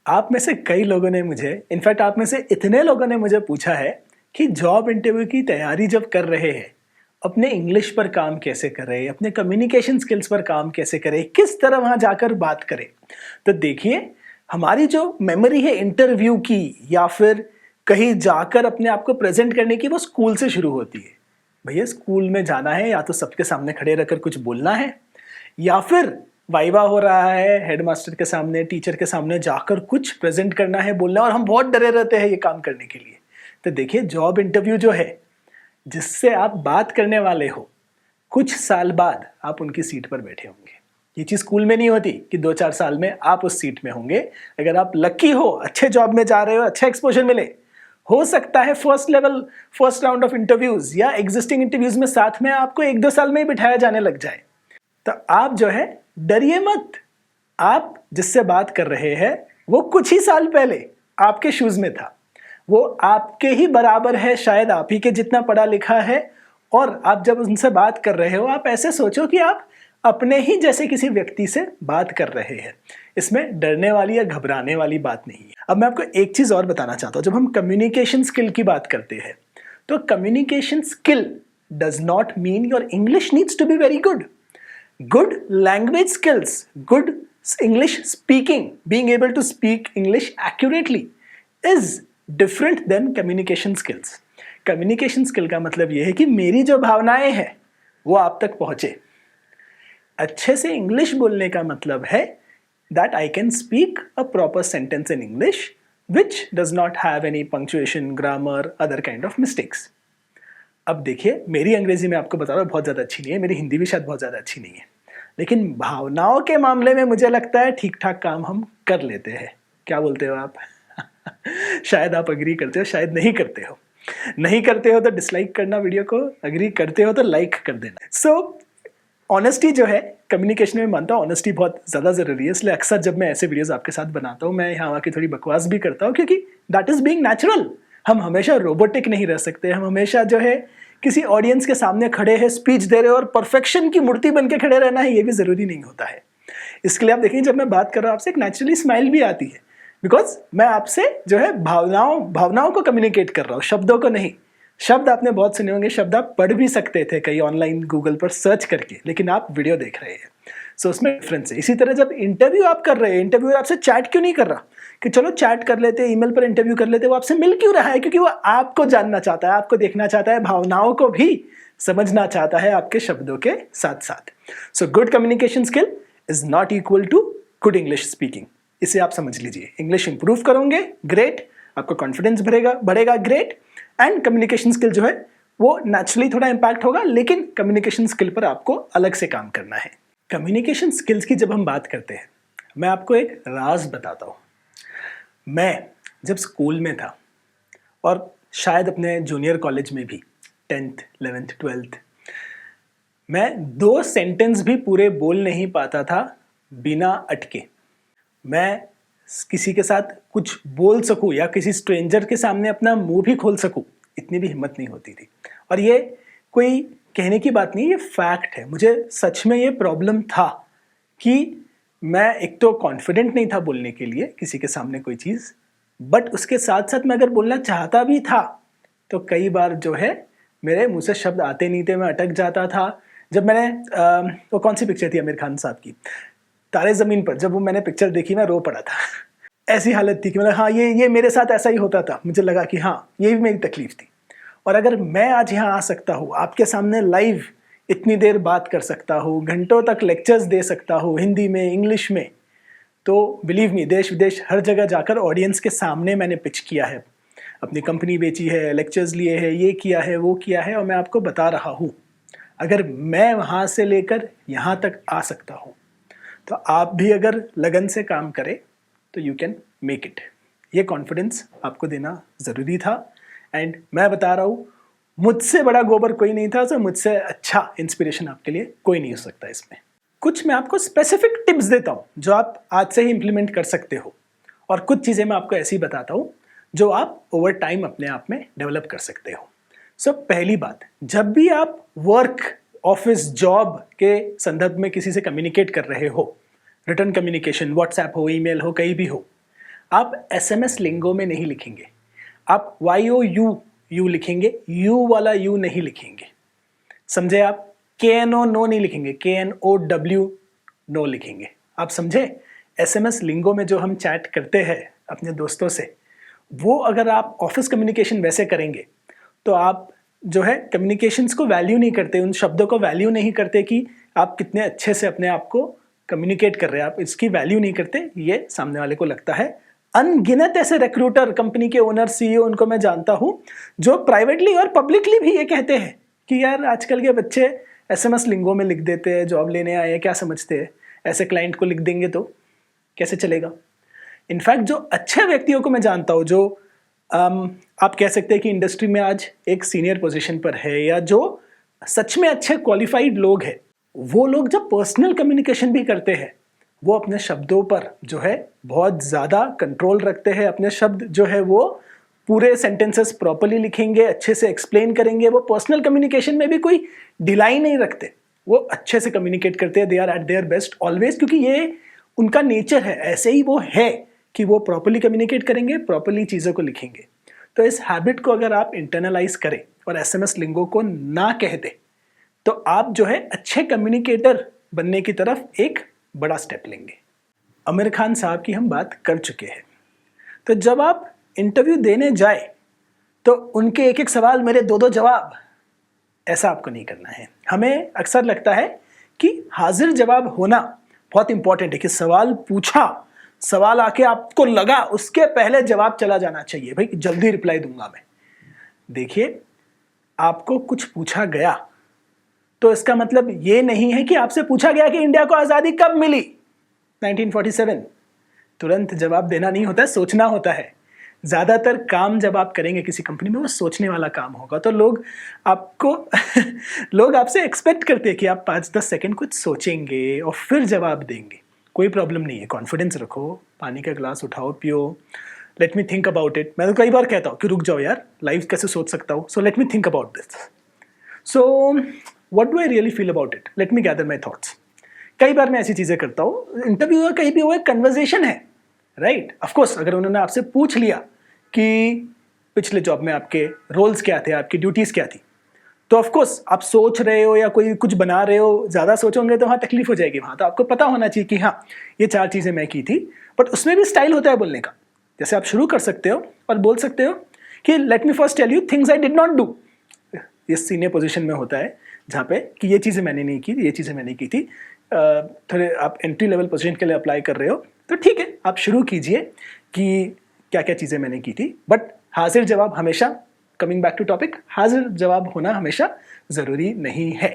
आप में से कई लोगों ने मुझे, इनफैक्ट आप में से इतने लोगों ने मुझे पूछा है कि जॉब इंटरव्यू की तैयारी जब कर रहे हैं, अपने इंग्लिश पर काम कैसे करें, अपने कम्युनिकेशन स्किल्स पर काम कैसे करें, किस तरह वहां जाकर बात करें। तो देखिए, हमारी जो मेमोरी है इंटरव्यू की या फिर कहीं जाकर अपने आप को प्रेजेंट करने की, वो स्कूल से शुरू होती है। भैया, स्कूल में जाना है, या तो सबके सामने खड़े रहकर कुछ बोलना है, या फिर वाइवा हो रहा है, हेडमास्टर के सामने, टीचर के सामने जाकर कुछ प्रेजेंट करना है, बोलना है, और हम बहुत डरे रहते हैं ये काम करने के लिए। तो देखिए, जॉब इंटरव्यू जो है, जिससे आप बात करने वाले हो, कुछ साल बाद आप उनकी सीट पर बैठे होंगे। ये चीज़ स्कूल में नहीं होती कि 2-4 साल में आप उस सीट में होंगे। अगर आप लकी हो, अच्छे जॉब में जा रहे हो, अच्छा एक्सपोजर मिले, हो सकता है फर्स्ट राउंड ऑफ इंटरव्यूज या एग्जिस्टिंग इंटरव्यूज में साथ में आपको 1-2 साल में ही बिठाया जाने लग जाए। तो आप जो है, डरिए मत। आप जिससे बात कर रहे हैं वो कुछ ही साल पहले आपके शूज में था, वो आपके ही बराबर है, शायद आप ही के जितना पढ़ा लिखा है, और आप जब उनसे बात कर रहे हो, आप ऐसे सोचो कि आप अपने ही जैसे किसी व्यक्ति से बात कर रहे हैं। इसमें डरने वाली या घबराने वाली बात नहीं है। अब मैं आपको एक चीज और बताना चाहता हूं। जब हम कम्युनिकेशन स्किल की बात करते हैं, तो communication skill does not mean your English needs to be very good. Good language skills, good English speaking, being able to speak English accurately is different than communication skills. Communication skill का मतलब यह है कि मेरी जो भावनाएं हैं वो आप तक पहुंचे। अच्छे से इंग्लिश बोलने का मतलब है that I can speak a proper sentence in English which does not have any punctuation, grammar, other kind of mistakes. अब देखिए, मेरी अंग्रेजी में आपको बता रहा हूँ बहुत ज़्यादा अच्छी नहीं है, मेरी हिंदी भी शायद बहुत ज़्यादा अच्छी नहीं है, लेकिन भावनाओं के मामले में मुझे लगता है ठीक ठाक काम हम कर लेते हैं। क्या बोलते हो आप? शायद आप अग्री करते हो, शायद नहीं करते हो। नहीं करते हो तो डिसलाइक करना वीडियो को, अग्री करते हो तो लाइक कर देना। सो ऑनेस्टी जो है, कम्युनिकेशन में मानता हूँ ऑनेस्टी बहुत ज़्यादा ज़रूरी है। इसलिए अक्सर जब मैं ऐसे वीडियोस आपके साथ बनाता हूँ, मैं यहाँ आके थोड़ी बकवास भी करता हूँ, क्योंकि दैट इज़ बीइंग नेचुरल। हम हमेशा रोबोटिक नहीं रह सकते। हम हमेशा जो है किसी ऑडियंस के सामने खड़े हैं, स्पीच दे रहे हो और परफेक्शन की मूर्ति बन के खड़े रहना है, ये भी ज़रूरी नहीं होता है। इसके लिए आप देखेंगे, जब मैं बात कर रहा हूँ आपसे, एक नेचुरली स्माइल भी आती है, बिकॉज मैं आपसे जो है भावनाओं को कम्युनिकेट कर रहा हूँ, शब्दों को नहीं। शब्द आपने बहुत सुने होंगे, शब्द आप पढ़ भी सकते थे कहीं ऑनलाइन गूगल पर सर्च करके, लेकिन आप वीडियो देख रहे हैं, सो उसमें डिफरेंस है। इसी तरह जब इंटरव्यू आप कर रहे हैं, इंटरव्यू आपसे चैट क्यों नहीं कर रहा कि चलो चैट कर लेते, ईमेल पर इंटरव्यू कर लेते, वो आपसे मिल क्यों रहा है? क्योंकि वो आपको जानना चाहता है, आपको देखना चाहता है, भावनाओं को भी समझना चाहता है आपके शब्दों के साथ साथ। So good communication skill is not equal to good English speaking. इसे आप समझ लीजिए। इंग्लिश इंप्रूव करोगे, ग्रेट, आपका कॉन्फिडेंस बढ़ेगा, ग्रेट, एंड कम्युनिकेशन स्किल जो है वो नेचुरली थोड़ा इंपैक्ट होगा, लेकिन कम्युनिकेशन स्किल पर आपको अलग से काम करना है। कम्युनिकेशन स्किल्स की जब हम बात करते हैं, मैं आपको एक राज बताता हूँ। मैं जब स्कूल में था, और शायद अपने जूनियर कॉलेज में भी, 10th 11th 12th, मैं 2 सेंटेंस भी पूरे बोल नहीं पाता था बिना अटके। मैं किसी के साथ कुछ बोल सकूं या किसी स्ट्रेंजर के सामने अपना मुंह भी खोल सकूं, इतनी भी हिम्मत नहीं होती थी। और ये कोई कहने की बात नहीं, ये फैक्ट है। मुझे सच में ये प्रॉब्लम था कि मैं एक तो कॉन्फिडेंट नहीं था बोलने के लिए किसी के सामने कोई चीज़, बट उसके साथ साथ मैं अगर बोलना चाहता भी था तो कई बार जो है मेरे मुंह से शब्द आते नहीं थे, मैं अटक जाता था। जब मैंने वो कौन सी पिक्चर थी आमिर खान साहब की, तारे ज़मीन पर, जब वो मैंने पिक्चर देखी, मैं रो पड़ा था। ऐसी हालत थी कि मतलब हाँ, ये मेरे साथ ऐसा ही होता था। मुझे लगा कि हाँ, ये भी मेरी तकलीफ थी। और अगर मैं आज यहाँ आ सकता हूँ, आपके सामने लाइव इतनी देर बात कर सकता हूँ, घंटों तक लेक्चर्स दे सकता हूँ हिंदी में, इंग्लिश में, तो बिलीव मी, देश विदेश हर जगह जाकर ऑडियंस के सामने मैंने पिच किया है, अपनी कंपनी बेची है, लेक्चर्स लिए हैं, ये किया है, वो किया है, और मैं आपको बता रहा हूँ, अगर मैं वहाँ से लेकर यहाँ तक आ सकता हूँ, तो आप भी अगर लगन से काम करें तो यू कैन मेक इट। ये कॉन्फिडेंस आपको देना ज़रूरी था। एंड मैं बता रहा हूँ, मुझसे बड़ा गोबर कोई नहीं था, तो मुझसे अच्छा इंस्पिरेशन आपके लिए कोई नहीं हो सकता। इसमें कुछ मैं आपको स्पेसिफिक टिप्स देता हूँ जो आप आज से ही इम्प्लीमेंट कर सकते हो, और कुछ चीज़ें मैं आपको ऐसी बताता हूँ जो आप ओवर टाइम अपने आप में डेवलप कर सकते हो। सो पहली बात, जब भी आप वर्क, ऑफिस, जॉब के संदर्भ में किसी से कम्युनिकेट कर रहे हो, रिटर्न कम्युनिकेशन, व्हाट्सएप हो, ईमेल हो, कहीं भी हो, आप SMS लिंगो में नहीं लिखेंगे, आप YOU लिखेंगे, यू वाला यू नहीं लिखेंगे, समझे आप? KNO नो नहीं लिखेंगे, KNOW नो लिखेंगे, आप समझे? SMS लिंगो में जो हम चैट करते हैं अपने दोस्तों से, वो अगर आप ऑफिस कम्युनिकेशन वैसे करेंगे तो आप जो है कम्युनिकेशंस को वैल्यू नहीं करते, उन शब्दों को वैल्यू नहीं करते कि आप कितने अच्छे से अपने आप को कम्युनिकेट कर रहे हैं, आप इसकी वैल्यू नहीं करते। ये सामने वाले को लगता है। अनगिनत ऐसे रिक्रूटर, कंपनी के ओनर, CEO, उनको मैं जानता हूं जो प्राइवेटली और पब्लिकली भी ये कहते हैं कि यार आजकल के बच्चे SMS लिंगो में लिख देते हैं, जॉब लेने आए हैं, क्या समझते हैं, ऐसे क्लाइंट को लिख देंगे तो कैसे चलेगा। इनफैक्ट जो अच्छे व्यक्तियों को मैं जानता हूं, जो आप कह सकते हैं कि इंडस्ट्री में आज एक सीनियर पोजीशन पर है, या जो सच में अच्छे क्वालिफाइड लोग हैं, वो लोग जब पर्सनल कम्युनिकेशन भी करते हैं, वो अपने शब्दों पर जो है बहुत ज़्यादा कंट्रोल रखते हैं। अपने शब्द जो है वो पूरे सेंटेंसेस प्रॉपर्ली लिखेंगे, अच्छे से एक्सप्लेन करेंगे। वो पर्सनल कम्युनिकेशन में भी कोई ढिलाई नहीं रखते, वो अच्छे से कम्युनिकेट करते हैं। They are at their best always, क्योंकि ये उनका नेचर है, ऐसे ही वो है कि वो प्रॉपर्ली कम्युनिकेट करेंगे, प्रॉपर्ली चीज़ों को लिखेंगे। तो इस हैबिट को अगर आप इंटरनलाइज करें और SMS लिंगो को ना कह दे, तो आप जो है अच्छे कम्युनिकेटर बनने की तरफ एक बड़ा स्टेप लेंगे। आमिर खान साहब की हम बात कर चुके हैं। तो जब आप इंटरव्यू देने जाए तो उनके एक एक सवाल मेरे दो दो जवाब, ऐसा आपको नहीं करना है। हमें अक्सर लगता है कि हाजिर जवाब होना बहुत इंपॉर्टेंट है, कि सवाल पूछा, सवाल आके आपको लगा, उसके पहले जवाब चला जाना चाहिए, भाई जल्दी रिप्लाई दूंगा मैं। देखिए, आपको कुछ पूछा गया तो इसका मतलब ये नहीं है कि आपसे पूछा गया कि इंडिया को आज़ादी कब मिली, 1947। तुरंत जवाब देना नहीं होता है, सोचना होता है। ज़्यादातर काम जब आप करेंगे किसी कंपनी में, वो सोचने वाला काम होगा। तो लोग आपको लोग आपसे एक्सपेक्ट करते हैं कि आप 5-10 सेकंड कुछ सोचेंगे और फिर जवाब देंगे। कोई प्रॉब्लम नहीं है, कॉन्फिडेंस रखो, पानी का ग्लास उठाओ, पियो, let me think about it. मैं तो कई बार कहता हूँ कि रुक जाओ यार, लाइव कैसे सोच सकता हूँ, so let me think about this, so what do I really feel about it, let me gather my thoughts. कई बार मैं ऐसी चीज़ें करता हूँ। इंटरव्यू कहीं भी वो एक कन्वर्जेशन है, राइट? ऑफकोर्स अगर उन्होंने आपसे पूछ लिया कि पिछले जॉब में आपके रोल्स क्या थे, आपकी ड्यूटीज़ क्या थी, तो ऑफकोर्स आप सोच रहे हो या कोई कुछ बना रहे हो, ज़्यादा सोचोगे तो वहाँ तकलीफ हो जाएगी। वहाँ तो आपको पता होना चाहिए कि हाँ, ये 4 चीज़ें मैं की थी। बट उसमें भी स्टाइल होता है बोलने का। जैसे आप शुरू कर सकते हो और बोल सकते हो कि let me first tell you things I did not do. ये सीनियर पोजीशन में होता है जहाँ पे कि ये चीज़ें मैंने नहीं की, ये चीज़ें मैंने की थी। थोड़े आप एंट्री लेवल पोजीशन के लिए अप्लाई कर रहे हो तो ठीक है, आप शुरू कीजिए कि क्या क्या चीज़ें मैंने की थी। बट हाजिर जवाब हमेशा, कमिंग बैक टू टॉपिक, हाजिर जवाब होना हमेशा ज़रूरी नहीं है।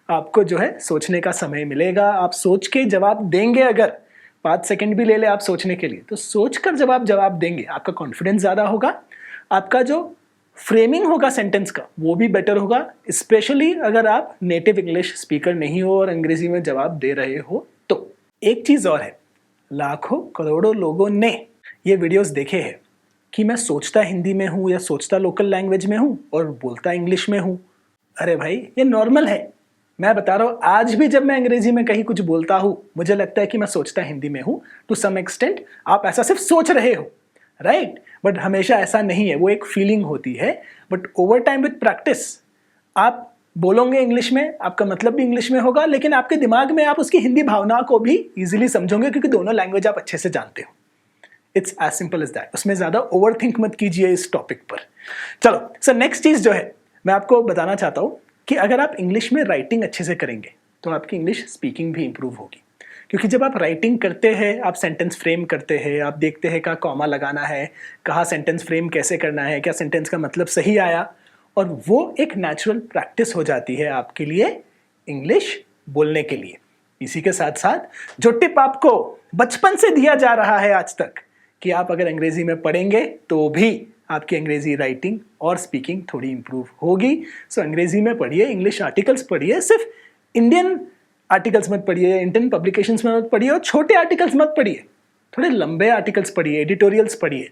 आपको जो है सोचने का समय मिलेगा, आप सोच के जवाब देंगे। अगर 5 सेकंड भी ले ले आप सोचने के लिए, तो सोच कर जवाब देंगे, आपका कॉन्फिडेंस ज़्यादा होगा, आपका जो फ्रेमिंग होगा सेंटेंस का वो भी बेटर होगा। स्पेशली अगर आप नेटिव इंग्लिश स्पीकर नहीं हो और अंग्रेजी में जवाब दे रहे हो तो। एक चीज़ और है, लाखों करोड़ों लोगों ने ये वीडियोस देखे हैं कि मैं सोचता हिंदी में हूँ या सोचता लोकल लैंग्वेज में हूँ और बोलता इंग्लिश में हूँ। अरे भाई, ये नॉर्मल है। मैं बता रहा हूँ, आज भी जब मैं अंग्रेजी में कहीं कुछ बोलता हूँ, मुझे लगता है कि मैं सोचता हिंदी में हूँ टू सम एक्सटेंट। आप ऐसा सिर्फ सोच रहे हो, राइट? बट हमेशा ऐसा नहीं है, वो एक फीलिंग होती है। But over time with practice आप बोलोगे इंग्लिश में, आपका मतलब भी इंग्लिश में होगा, लेकिन आपके दिमाग में आप उसकी हिंदी भावना को भी इजीली समझोगे, क्योंकि दोनों लैंग्वेज आप अच्छे से जानते हो। It's as simple as that. उसमें ज़्यादा ओवर थिंक मत कीजिए इस टॉपिक पर। चलो सर, नेक्स्ट चीज़ जो है मैं आपको बताना चाहता हूँ कि अगर आप इंग्लिश में राइटिंग अच्छे से करेंगे तो आपकी इंग्लिश स्पीकिंग भी इंप्रूव होगी। क्योंकि जब आप राइटिंग करते हैं, आप सेंटेंस फ्रेम करते हैं, आप देखते हैं कहाँ कॉमा लगाना है, कहाँ सेंटेंस फ्रेम कैसे करना है, क्या सेंटेंस का मतलब सही आया, और वो एक नेचुरल प्रैक्टिस हो जाती है आपके लिए इंग्लिश बोलने के लिए। इसी के साथ साथ जो टिप आपको बचपन से दिया जा रहा है आज तक कि आप अगर अंग्रेजी में पढ़ेंगे तो भी आपकी अंग्रेजी राइटिंग और स्पीकिंग थोड़ी इंप्रूव होगी। सो अंग्रेजी में पढ़िए, इंग्लिश आर्टिकल्स पढ़िए, सिर्फ इंडियन आर्टिकल्स मत पढ़िए, इंडियन पब्लिकेशंस में मत पढ़िए, और छोटे आर्टिकल्स मत पढ़िए, थोड़े लंबे आर्टिकल्स पढ़िए, एडिटोरियल्स पढ़िए।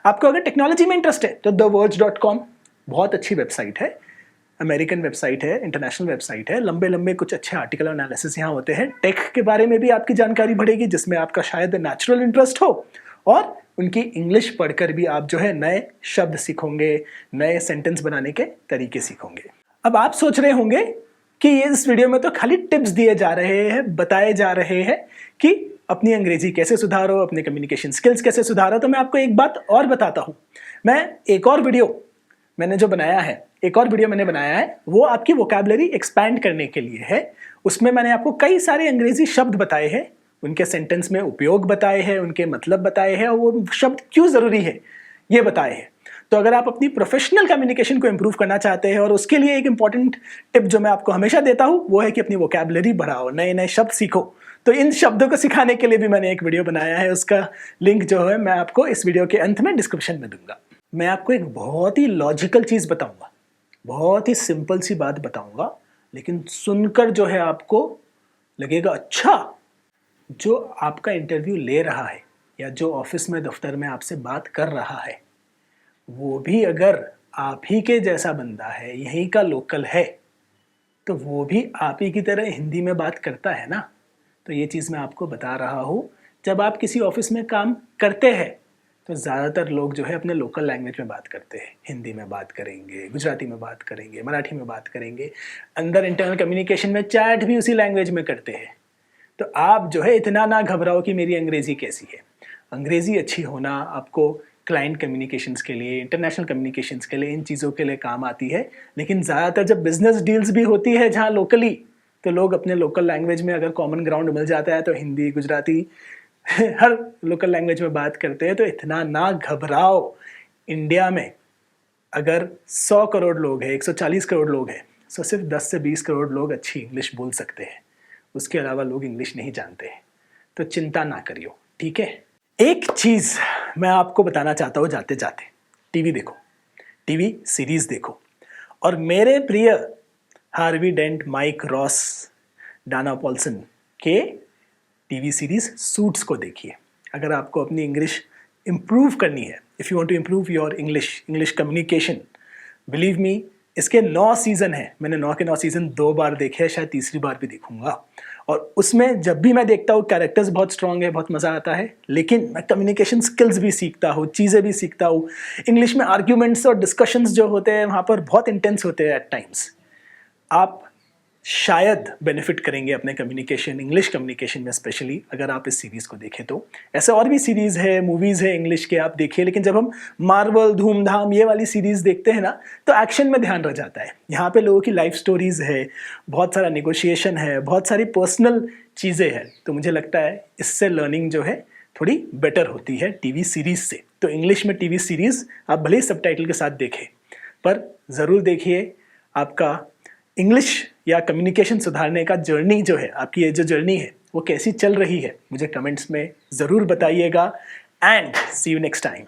आपको अगर टेक्नोलॉजी में इंटरेस्ट है तो thewords.com बहुत अच्छी वेबसाइट है, अमेरिकन वेबसाइट है, इंटरनेशनल वेबसाइट है। लंबे लंबे कुछ अच्छे आर्टिकल और एनालिसिस यहाँ होते हैं। टेक के बारे में भी आपकी जानकारी बढ़ेगी, जिसमें आपका शायद नेचुरल इंटरेस्ट हो, और उनकी इंग्लिश पढ़कर भी आप जो है नए शब्द सीखोगे, नए सेंटेंस बनाने के तरीके सीखोगे। अब आप सोच रहे होंगे कि ये इस वीडियो में तो खाली टिप्स दिए जा रहे हैं, बताए जा रहे हैं कि अपनी अंग्रेजी कैसे सुधारो, अपने कम्युनिकेशन स्किल्स कैसे सुधारो। तो मैं आपको एक बात और बताता हूं। एक और वीडियो मैंने बनाया है, वो आपकी वोकैबुलरी एक्सपैंड करने के लिए है। उसमें मैंने आपको कई सारे अंग्रेजी शब्द बताए हैं, उनके सेंटेंस में उपयोग बताए हैं, उनके मतलब बताए हैं और वो शब्द क्यों जरूरी है ये बताए हैं। तो अगर आप अपनी प्रोफेशनल कम्युनिकेशन को इंप्रूव करना चाहते हैं, और उसके लिए एक इंपॉर्टेंट टिप जो मैं आपको हमेशा देता हूं वो है कि अपनी वोकैबुलरी बढ़ाओ, नए नए शब्द सीखो। तो इन शब्दों को सिखाने के लिए भी मैंने एक वीडियो बनाया है, उसका लिंक जो है मैं आपको इस वीडियो के अंत में डिस्क्रिप्शन में दूंगा। मैं आपको एक बहुत ही लॉजिकल चीज बताऊंगा, बहुत ही सिंपल सी बात बताऊंगा, लेकिन सुनकर जो है आपको लगेगा अच्छा, जो आपका इंटरव्यू ले रहा है या जो ऑफिस में दफ्तर में आपसे बात कर रहा है, वो भी अगर आप ही के जैसा बंदा है, यहीं का लोकल है, तो वो भी आप ही की तरह हिंदी में बात करता है ना। तो ये चीज़ मैं आपको बता रहा हूँ। जब आप किसी ऑफिस में काम करते हैं तो ज़्यादातर लोग जो है अपने लोकल लैंग्वेज में बात करते हैं। हिंदी में बात करेंगे, गुजराती में बात करेंगे, मराठी में बात करेंगे, अंदर इंटरनल कम्युनिकेशन में चैट भी उसी लैंग्वेज में करते हैं। तो आप जो है इतना ना घबराओ कि मेरी अंग्रेज़ी कैसी है। अंग्रेज़ी अच्छी होना आपको क्लाइंट कम्युनिकेशंस के लिए, इंटरनेशनल कम्युनिकेशंस के लिए, इन चीज़ों के लिए काम आती है। लेकिन ज़्यादातर जब बिजनेस डील्स भी होती है जहाँ लोकली, तो लोग अपने लोकल लैंग्वेज में अगर कॉमन ग्राउंड मिल जाता है तो हिंदी, गुजराती हर लोकल लैंग्वेज में बात करते हैं। तो इतना ना घबराओ। इंडिया में अगर 100 करोड़ लोग हैं, 140 करोड़ लोग हैं, तो सिर्फ 10 से 20 करोड़ लोग अच्छी इंग्लिश बोल सकते हैं। उसके अलावा लोग इंग्लिश नहीं जानते हैं। तो चिंता ना करियो, ठीक है। एक चीज़ मैं आपको बताना चाहता हूँ जाते जाते, टीवी देखो, टीवी सीरीज देखो, और मेरे प्रिय Harvey Dent, Mike Ross, Donna Paulsen के टीवी सीरीज सूट्स को देखिए। अगर आपको अपनी इंग्लिश इम्प्रूव करनी है, if you want to improve your English communication, believe me, इसके 9 सीज़न हैं। मैंने 9 के 9 सीज़न 2 बार देखे हैं, शायद तीसरी बार भी देखूंगा। और उसमें जब भी मैं देखता हूँ कैरेक्टर्स बहुत स्ट्रांग है, बहुत मज़ा आता है, लेकिन मैं कम्युनिकेशन स्किल्स भी सीखता हूँ, चीज़ें भी सीखता हूँ। इंग्लिश में आर्ग्यूमेंट्स और डिस्कशंस जो होते हैं वहाँ पर बहुत इंटेंस होते हैं एट टाइम्स। आप शायद बेनिफिट करेंगे अपने कम्युनिकेशन, इंग्लिश कम्युनिकेशन में स्पेशली, अगर आप इस सीरीज़ को देखें तो। ऐसे और भी सीरीज़ है, मूवीज़ है इंग्लिश के, आप देखिए। लेकिन जब हम मार्वल, धूमधाम, ये वाली सीरीज़ देखते हैं ना, तो एक्शन में ध्यान रह जाता है। यहाँ पे लोगों की लाइफ स्टोरीज़ है, बहुत सारा नेगोशिएशन है, बहुत सारी पर्सनल चीज़ें हैं। तो मुझे लगता है इससे लर्निंग जो है थोड़ी बेटर होती है टीवी सीरीज़ से। तो इंग्लिश में टीवी सीरीज़ आप भले ही सबटाइटल के साथ देखें, पर ज़रूर देखिए। आपका इंग्लिश या कम्युनिकेशन सुधारने का जर्नी जो है, आपकी ये जो जर्नी है, वो कैसी चल रही है, मुझे कमेंट्स में ज़रूर बताइएगा। And see you next time.